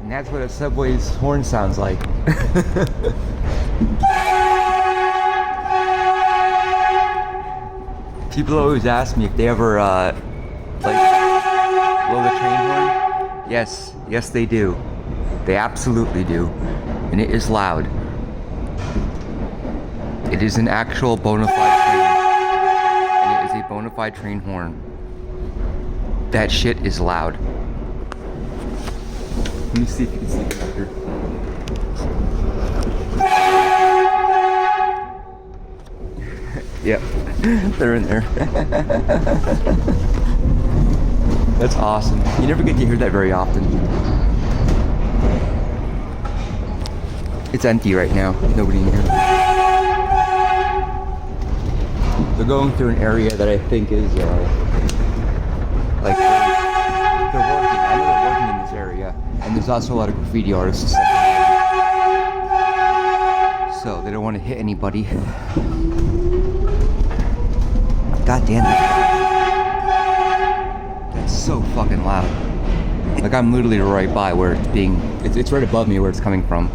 And that's what a subway's horn sounds like. People always ask me if they ever, like, blow the train horn. Yes, they do. They absolutely do. And it is loud. It is an actual bona fide train. And it is a bona fide train horn. That shit is loud. Let me see if you can see it up here. Yep, they're in there. That's awesome. You never get to hear that very often. It's empty right now. Nobody in here. They're going through an area that I think is like they're working. I know they're working in this area, and there's also a lot of graffiti artists. So they don't want to hit anybody. God damn it. That's so fucking loud. Like I'm literally right by where it's right above me where it's coming from.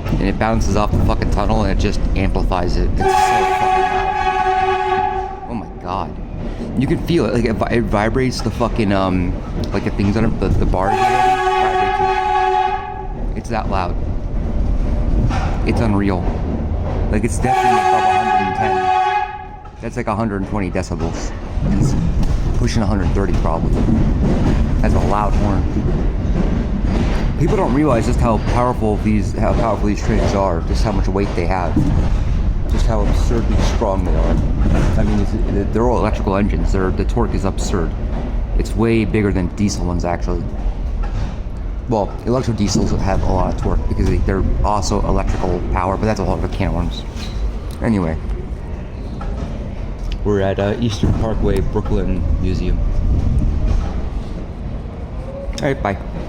And it bounces off the fucking tunnel and it just amplifies it. It's so fucking loud. Oh my god. You can feel it, like it vibrates the fucking, like the things on it, the bars. It's that loud. It's unreal. Like it's definitely above 110. That's like 120 decibels. It's pushing 130 probably. That's a loud horn. People don't realize just how powerful these trains are, just how much weight they have, just how absurdly strong they are. I mean, they're all electrical engines. The torque is absurd. It's way bigger than diesel ones actually. Well, electro diesels have a lot of torque because they're also electrical power, but that's a whole other can of worms. Anyway. We're at Eastern Parkway, Brooklyn Museum. Alright, bye.